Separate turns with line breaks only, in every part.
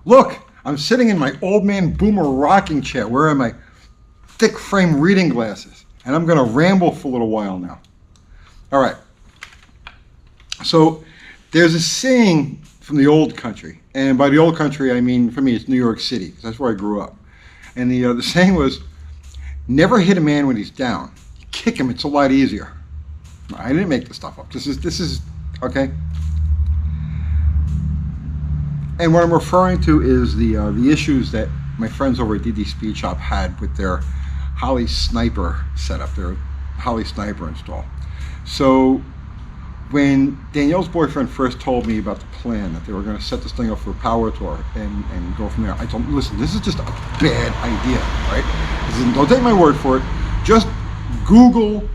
Look, I'm sitting in my old man boomer rocking chair wearing my thick frame reading glasses, and I'm going to ramble for a little while now. All right. So there's a saying from the old country, and by the old country I mean, for me, it's New York City, because that's where I grew up. And the saying was, never hit a man when he's down. Kick him, it's a lot easier. I didn't make this stuff up. This is okay. And what I'm referring to is the issues that my friends over at DD Speedshop had with their Holley Sniper setup, their Holley Sniper install. So when Danielle's boyfriend first told me about the plan, that they were going to set this thing up for a power tour and go from there, I told him, listen, this is just a bad idea, right? Don't take my word for it. Just Google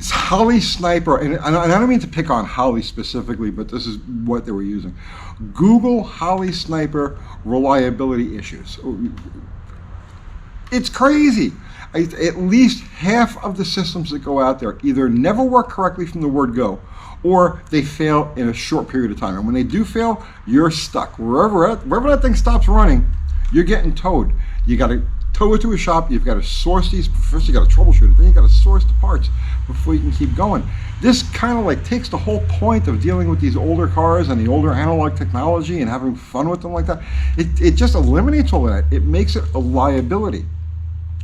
Holley Sniper, and I don't mean to pick on Holley specifically, but this is what they were using. Google Holley Sniper reliability issues. It's crazy. At least half of the systems that go out there either never work correctly from the word go, or they fail in a short period of time. And when they do fail, you're stuck. Wherever that thing stops running, you're getting towed. You got to tow it to a shop. You've got to source these. First you got to troubleshoot it, then you got to source the parts before you can keep going. This kind of like takes the whole point of dealing with these older cars and the older analog technology and having fun with them like that. It just eliminates all of that. It makes it a liability.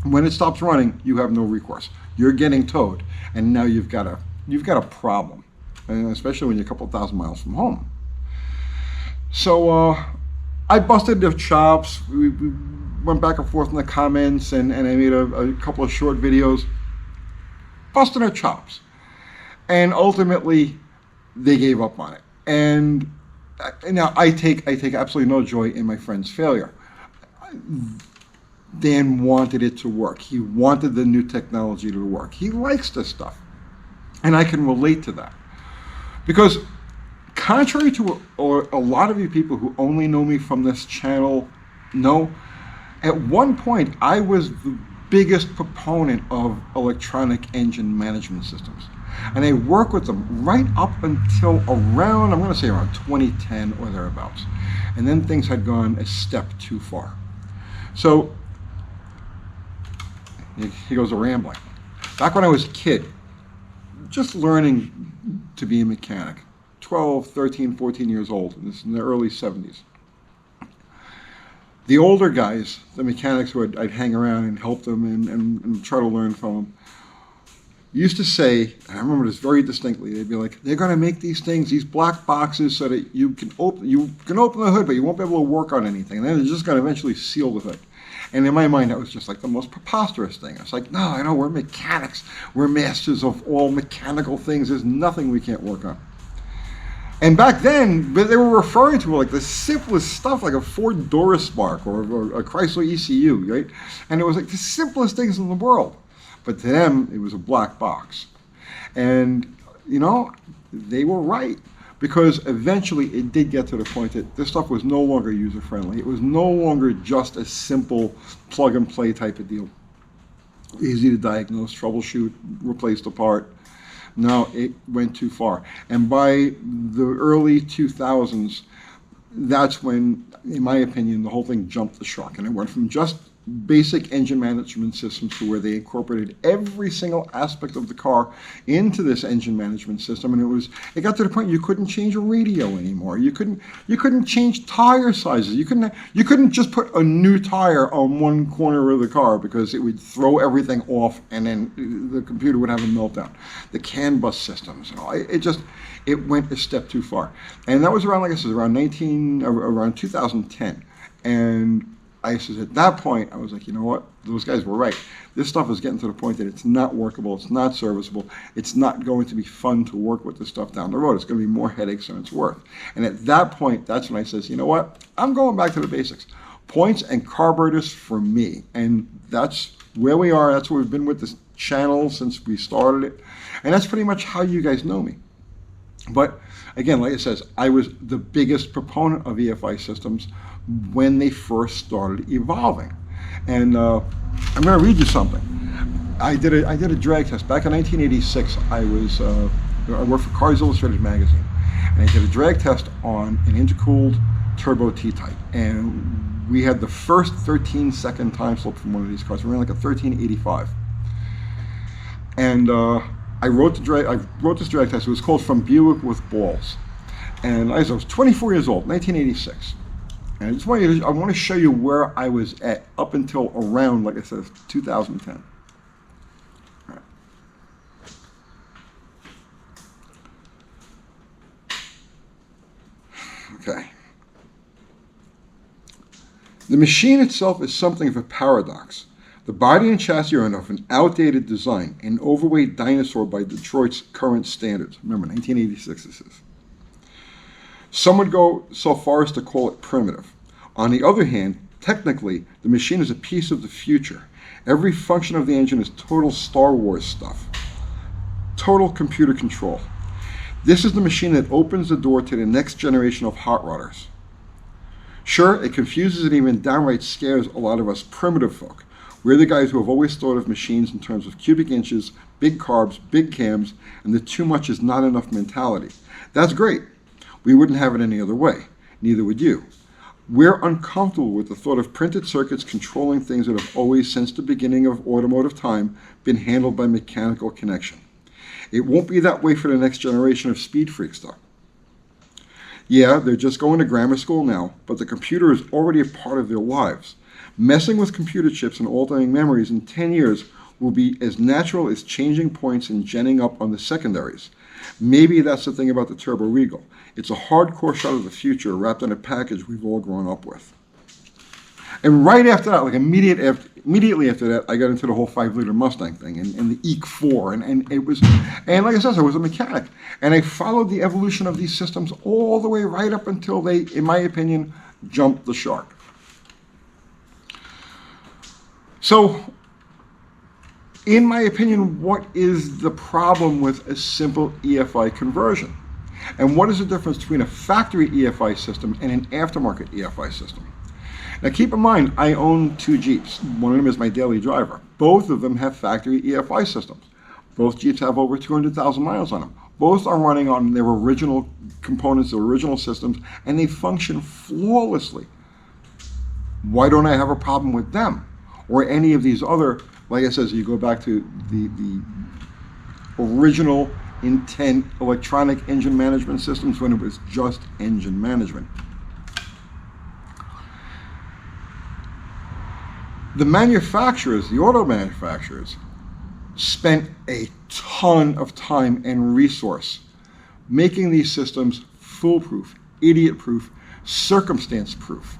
When it stops running, you have no recourse. You're getting towed, and now you've got a problem, and especially when you're a couple thousand miles from home. So I busted their chops. We went back and forth in the comments, and I made a couple of short videos busting their chops, and ultimately they gave up on it. And now I take absolutely no joy in my friend's failure. Dan wanted it to work. He wanted the new technology to work. He likes this stuff. And I can relate to that. Because contrary to a lot of you people who only know me from this channel know, at one point I was the biggest proponent of electronic engine management systems. And I worked with them right up until around, I'm going to say around 2010 or thereabouts. And then things had gone a step too far. So he goes to rambling. Back when I was a kid, just learning to be a mechanic, 12, 13, 14 years old, and this is in the early 70s. The older guys, the mechanics who I'd hang around and help them and try to learn from them, used to say, and I remember this very distinctly, they'd be like, they're going to make these things, these black boxes, so that you can open the hood, but you won't be able to work on anything. And then they're just going to eventually seal the hood. And in my mind, that was just like the most preposterous thing. It's like, no, I know, we're mechanics. We're masters of all mechanical things. There's nothing we can't work on. And back then, they were referring to like the simplest stuff, like a Ford Doris Spark or a Chrysler ECU, right? And it was like the simplest things in the world. But to them, it was a black box. And, you know, they were right. Because eventually it did get to the point that this stuff was no longer user-friendly. It was no longer just a simple plug-and-play type of deal. Easy to diagnose, troubleshoot, replace the part. No, it went too far. And by the early 2000s, that's when, in my opinion, the whole thing jumped the shark. And it went from just basic engine management systems to where they incorporated every single aspect of the car into this engine management system, and it got to the point you couldn't change a radio anymore. You couldn't change tire sizes. You couldn't just put a new tire on one corner of the car because it would throw everything off, and then the computer would have a meltdown. The CAN bus systems, you know, it went a step too far, and that was around, like I said, around 2010, and I said at that point, I was like, you know what? Those guys were right. This stuff is getting to the point that it's not workable, it's not serviceable, it's not going to be fun to work with this stuff down the road. It's going to be more headaches than it's worth. And at that point, that's when I says, you know what? I'm going back to the basics. Points and carburetors for me. And that's where we are. That's where we've been with this channel since we started it. And that's pretty much how you guys know me. But again, like it says, I was the biggest proponent of EFI systems when they first started evolving. And I'm going to read you something. I did a drag test back in 1986. I worked for Cars Illustrated magazine, and I did a drag test on an intercooled turbo T-type, and we had the first 13-second time slip from one of these cars. We ran like a 1385, and I wrote this drag test. It was called From Buick with Balls, and I was 24 years old, 1986. And I want to show you where I was at up until around, like I said, 2010. All right. Okay. The machine itself is something of a paradox. The body and chassis are of an outdated design, an overweight dinosaur by Detroit's current standards. Remember, 1986 this is. Some would go so far as to call it primitive. On the other hand, technically, the machine is a piece of the future. Every function of the engine is total Star Wars stuff. Total computer control. This is the machine that opens the door to the next generation of hot rodders. Sure, it confuses and even downright scares a lot of us primitive folk. We're the guys who have always thought of machines in terms of cubic inches, big carbs, big cams, and the too much is not enough mentality. That's great. We wouldn't have it any other way. Neither would you. We're uncomfortable with the thought of printed circuits controlling things that have always, since the beginning of automotive time, been handled by mechanical connection. It won't be that way for the next generation of speed freaks, though. Yeah, they're just going to grammar school now, but the computer is already a part of their lives. Messing with computer chips and altering memories in 10 years will be as natural as changing points and genning up on the secondaries. Maybe that's the thing about the Turbo Regal. It's a hardcore shot of the future wrapped in a package we've all grown up with. And right after that, like immediately after that, I got into the whole 5-liter Mustang thing and the EEC4, and it was, and like I said, I was a mechanic, and I followed the evolution of these systems all the way right up until they, in my opinion, jumped the shark. So, in my opinion, what is the problem with a simple EFI conversion? And what is the difference between a factory EFI system and an aftermarket EFI system? Now keep in mind, I own 2 Jeeps. One of them is my daily driver. Both of them have factory EFI systems. Both Jeeps have over 200,000 miles on them. Both are running on their original components, their original systems, and they function flawlessly. Why don't I have a problem with them? Or any of these other, like I said, you go back to the original intent electronic engine management systems when it was just engine management. The manufacturers, the auto manufacturers, spent a ton of time and resource making these systems foolproof, idiot-proof, circumstance-proof.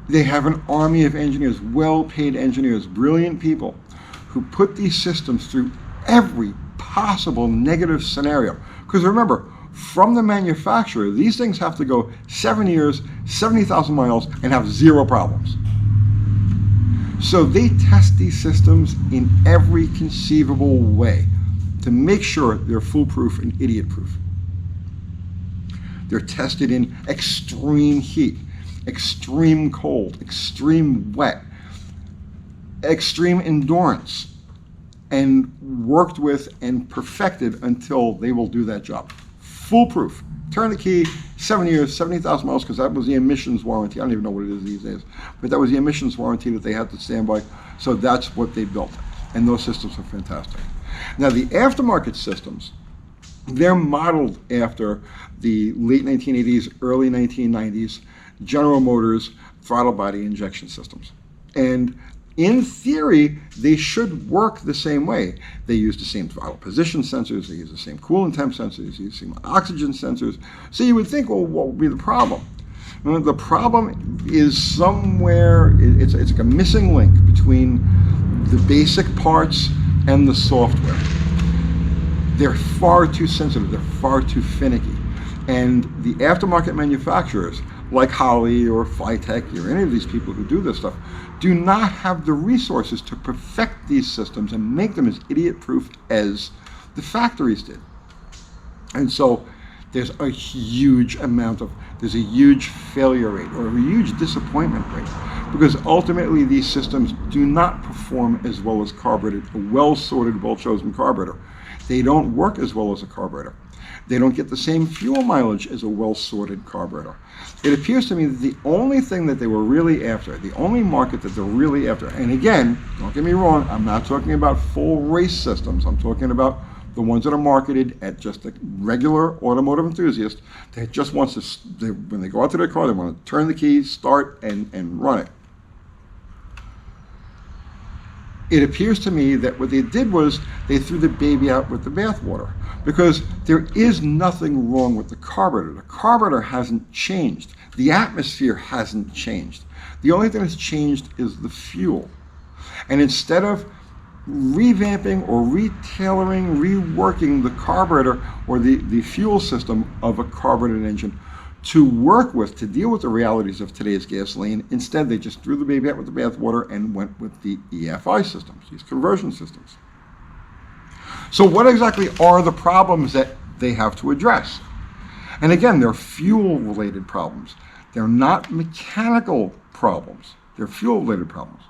They have an army of engineers, well-paid engineers, brilliant people who put these systems through every possible negative scenario. Because remember, from the manufacturer, these things have to go 7 years, 70,000 miles, and have 0 problems. So they test these systems in every conceivable way to make sure they're foolproof and idiot-proof. They're tested in extreme heat, extreme cold, extreme wet, extreme endurance, and worked with and perfected until they will do that job. Foolproof. Turn the key, 7 years, 70,000 miles, because that was the emissions warranty. I don't even know what it is these days, but that was the emissions warranty that they had to stand by. So that's what they built, and those systems are fantastic. Now the aftermarket systems, they're modeled after the late 1980s, early 1990s General Motors throttle body injection systems. And in theory, they should work the same way. They use the same throttle position sensors, they use the same coolant temp sensors, they use the same oxygen sensors. So you would think, well, what would be the problem? Well, the problem is somewhere, it's like a missing link between the basic parts and the software. They're far too sensitive, they're far too finicky. And the aftermarket manufacturers, like Holley or Flytech or any of these people who do this stuff, do not have the resources to perfect these systems and make them as idiot-proof as the factories did. And so there's a huge failure rate or a huge disappointment rate, because ultimately these systems do not perform as well as carbureted, a well-sorted, well-chosen carburetor. They don't work as well as a carburetor. They don't get the same fuel mileage as a well-sorted carburetor. It appears to me that the only thing that they were really after, the only market that they're really after, and again, don't get me wrong, I'm not talking about full race systems. I'm talking about the ones that are marketed at just a regular automotive enthusiast that just wants to, when they go out to their car, they want to turn the key, start, and run it. It appears to me that what they did was they threw the baby out with the bathwater, because there is nothing wrong with the carburetor. The carburetor hasn't changed. The atmosphere hasn't changed. The only thing that's changed is the fuel. And instead of revamping or retailoring, reworking the carburetor or the fuel system of a carbureted engine to work with, to deal with the realities of today's gasoline, instead they just threw the baby out with the bathwater and went with the EFI systems, these conversion systems. So what exactly are the problems that they have to address? And again, they're fuel-related problems. They're not mechanical problems. They're fuel-related problems.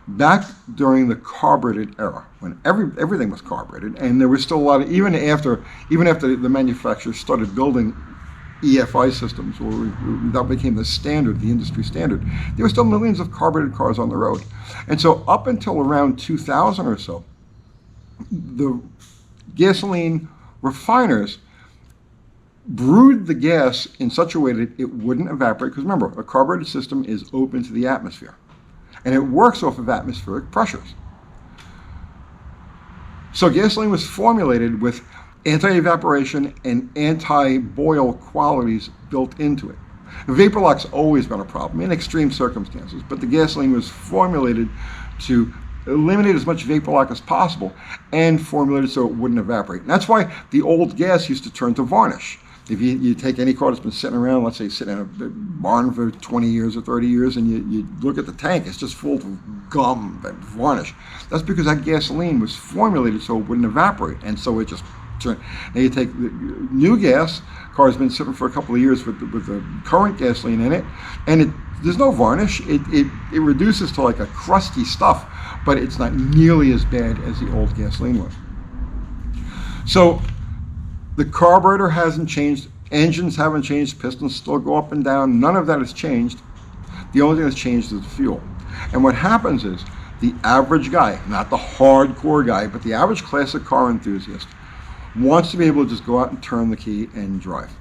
Back during the carbureted era, when everything was carbureted, and there was still a lot of, even after the manufacturers started building EFI systems, or that became the standard, the industry standard, there were still millions of carbureted cars on the road. And so up until around 2000 or so, the gasoline refiners brewed the gas in such a way that it wouldn't evaporate, because remember, a carbureted system is open to the atmosphere, and it works off of atmospheric pressures. So gasoline was formulated with anti-evaporation and anti-boil qualities built into it. Vapor lock's always been a problem in extreme circumstances, but the gasoline was formulated to eliminate as much vapor lock as possible and formulated so it wouldn't evaporate. And that's why the old gas used to turn to varnish. If you take any car that's been sitting around, let's say sitting in a barn for 20 years or 30 years, and you look at the tank, it's just full of gum and varnish. That's because that gasoline was formulated so it wouldn't evaporate, and so it just turned. Now you take the new gas, car's been sitting for a couple of years with the current gasoline in it, and there's no varnish. It reduces to like a crusty stuff, but it's not nearly as bad as the old gasoline was. So the carburetor hasn't changed, engines haven't changed, pistons still go up and down, none of that has changed. The only thing that's changed is the fuel. And what happens is the average guy, not the hardcore guy, but the average classic car enthusiast, wants to be able to just go out and turn the key and drive.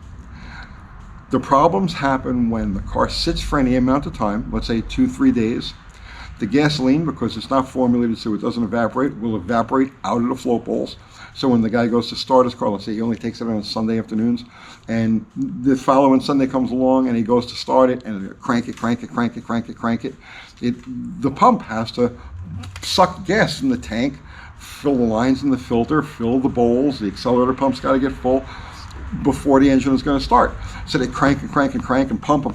The problems happen when the car sits for any amount of time, let's say 2-3 days. The gasoline, because it's not formulated so it doesn't evaporate, will evaporate out of the float bowls. So when the guy goes to start his car, let's say he only takes it on Sunday afternoons, and the following Sunday comes along and he goes to start it and crank it, the pump has to suck gas from the tank, fill the lines in the filter, fill the bowls, the accelerator pump's got to get full before the engine is going to start. So they crank and pump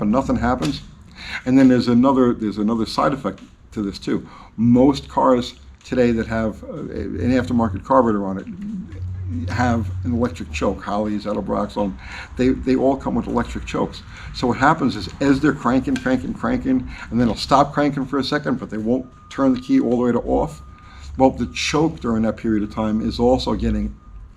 and nothing happens. And then there's another side effect to this too. Most cars today that have an aftermarket carburetor on it have an electric choke. Holley's, Edelbrock's, they all come with electric chokes. So what happens is as they're cranking, and then they'll stop cranking for a second, but they won't turn the key all the way to off. Well, the choke during that period of time is also getting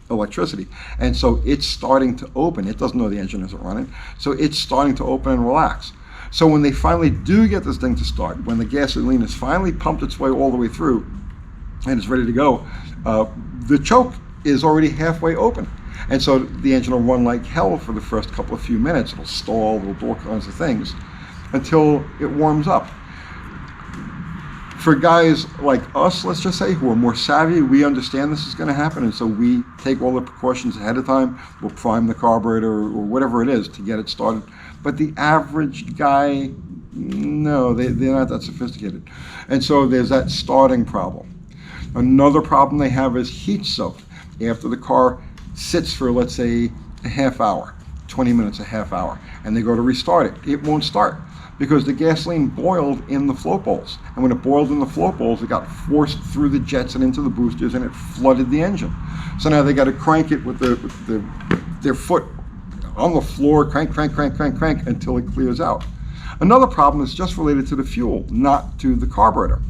electricity. And so it's starting to open. It doesn't know the engine isn't running. So it's starting to open and relax. So when they finally do get this thing to start, when the gasoline has finally pumped its way all the way through and it's ready to go, the choke is already halfway open. And so the engine will run like hell for the first couple of few minutes. It'll stall, it'll do all kinds of things until it warms up. For guys like us, let's just say, who are more savvy, we understand this is going to happen, and so we take all the precautions ahead of time. We'll prime the carburetor or whatever it is to get it started. But the average guy, no, they're not that sophisticated. And so there's that starting problem. Another problem they have is heat soak. After the car sits for, let's say, a half hour, 20 minutes, a half hour, and they go to restart it, it won't start, because the gasoline boiled in the float bowls. And when it boiled in the float bowls, it got forced through the jets and into the boosters, and it flooded the engine. So now they got to crank it with their foot on the floor, crank until it clears out. Another problem is just related to the fuel, not to the carburetor.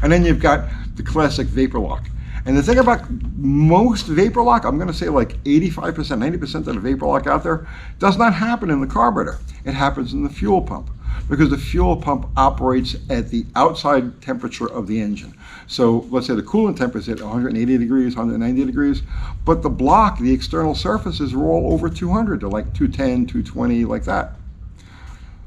And then you've got the classic vapor lock. And the thing about most vapor lock, I'm going to say like 85%, 90% of the vapor lock out there does not happen in the carburetor. It happens in the fuel pump, because the fuel pump operates at the outside temperature of the engine. So let's say the coolant temperature is at 180 degrees, 190 degrees, but the block, the external surfaces are all over 200. They're like 210, 220, like that.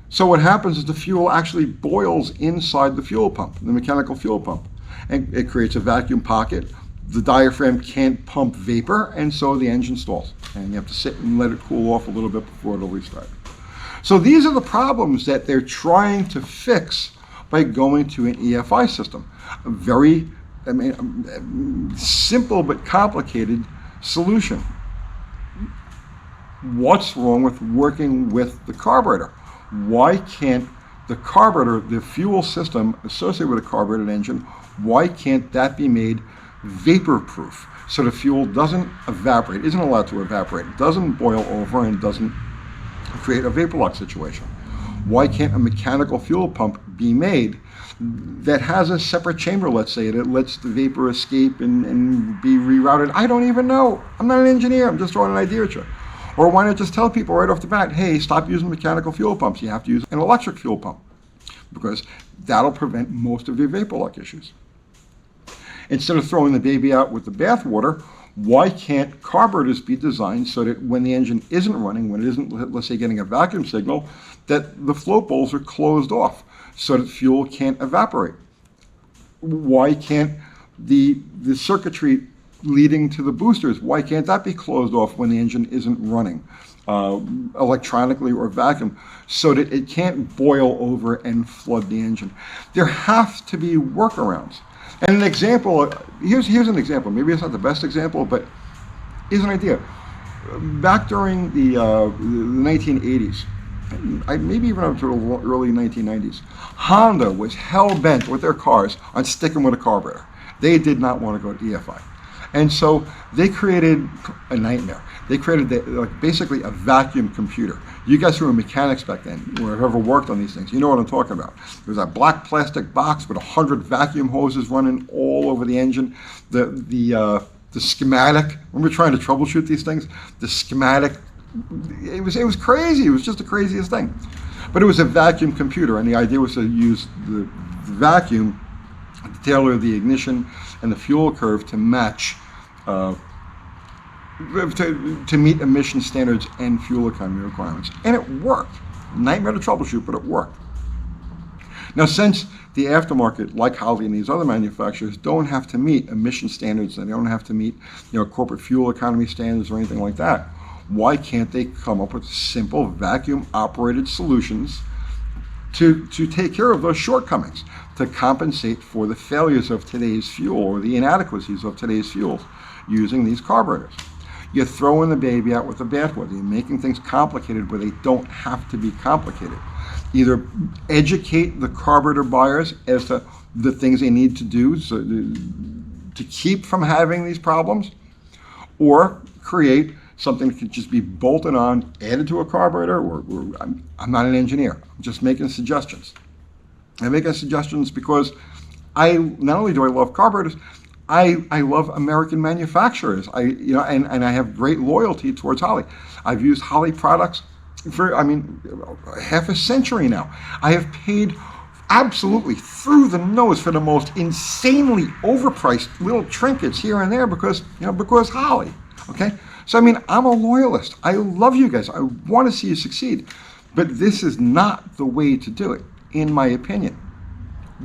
So what happens is the fuel actually boils inside the fuel pump, the mechanical fuel pump, and it creates a vacuum pocket. The diaphragm can't pump vapor, and so the engine stalls, and you have to sit and let it cool off a little bit before it'll restart. So these are the problems that they're trying to fix by going to an EFI system. A very, simple but complicated solution. What's wrong with working with the carburetor? Why can't the carburetor, the fuel system associated with a carbureted engine, why can't that be made vapor-proof so the fuel doesn't evaporate, isn't allowed to evaporate, doesn't boil over, and doesn't create a vapor lock situation? Why can't a mechanical fuel pump be made that has a separate chamber, let's say, that lets the vapor escape and be rerouted? I don't even know. I'm not an engineer. I'm just throwing an idea at you. Or why not just tell people right off the bat, hey, stop using mechanical fuel pumps. You have to use an electric fuel pump, because that'll prevent most of your vapor lock issues. Instead of throwing the baby out with the bathwater, why can't carburetors be designed so that when the engine isn't running, when it isn't, let's say, getting a vacuum signal, that the float bowls are closed off so that fuel can't evaporate? Why can't the circuitry leading to the boosters, why can't that be closed off when the engine isn't running electronically or vacuum, so that it can't boil over and flood the engine? There have to be workarounds. And an example, here's an example. Maybe it's not the best example, but here's an idea. Back during the 1980s, maybe even up to the early 1990s, Honda was hell-bent with their cars on sticking with a carburetor. They did not want to go to EFI. And so they created a nightmare. They created basically a vacuum computer. You guys who were mechanics back then, or have ever worked on these things, you know what I'm talking about. There was a black plastic box with 100 vacuum hoses running all over the engine. The schematic, when we're trying to troubleshoot these things, the schematic, it was crazy. It was just the craziest thing. But it was a vacuum computer, and the idea was to use the vacuum to tailor the ignition and the fuel curve to match, to meet emission standards and fuel economy requirements. And it worked. Nightmare to troubleshoot, but it worked. Now, since the aftermarket, like Holley and these other manufacturers, don't have to meet emission standards, and they don't have to meet, corporate fuel economy standards or anything like that, why can't they come up with simple vacuum-operated solutions to take care of those shortcomings, to compensate for the failures of today's fuel or the inadequacies of today's fuels using these carburetors? You're throwing the baby out with the bathwater. You're making things complicated where they don't have to be complicated. Either educate the carburetor buyers as to the things they need to do to keep from having these problems, or create something that could just be bolted on, added to a carburetor. Or I'm not an engineer. I'm just making suggestions. I'm making suggestions because not only do I love carburetors, I love American manufacturers. And I have great loyalty towards Holley. I've used Holley products for half a century now. I have paid absolutely through the nose for the most insanely overpriced little trinkets here and there because Holley. Okay. So, I'm a loyalist. I love you guys. I want to see you succeed. But this is not the way to do it, in my opinion.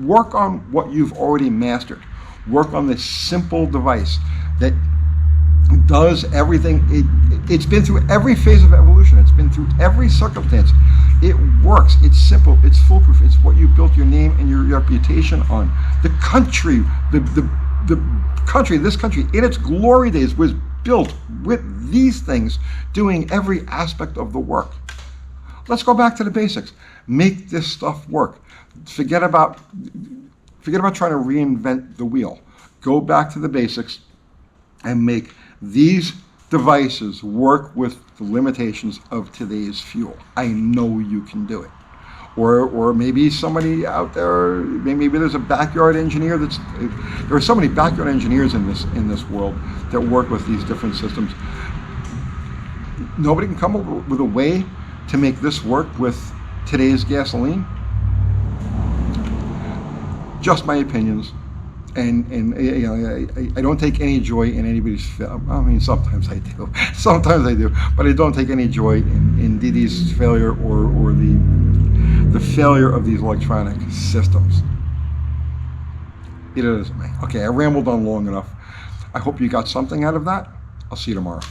Work on what you've already mastered. Work on this simple device that does everything. It's been through every phase of evolution. It's been through every circumstance. It works. It's simple. It's foolproof. It's what you built your name and your reputation on. The country, this country, in its glory days, was built with these things, doing every aspect of the work. Let's go back to the basics. Make this stuff work. Forget about trying to reinvent the wheel. Go back to the basics and make these devices work with the limitations of today's fuel. I know you can do it. Or maybe somebody out there, maybe there's a backyard engineer there are so many backyard engineers in this world that work with these different systems. Nobody can come up with a way to make this work with today's gasoline. Just my opinions. And you know, I don't take any joy in anybody's failure. I mean, sometimes I do. Sometimes I do. But I don't take any joy in DD's failure or the failure of these electronic systems. It is me. Okay, I rambled on long enough. I hope you got something out of that. I'll see you tomorrow.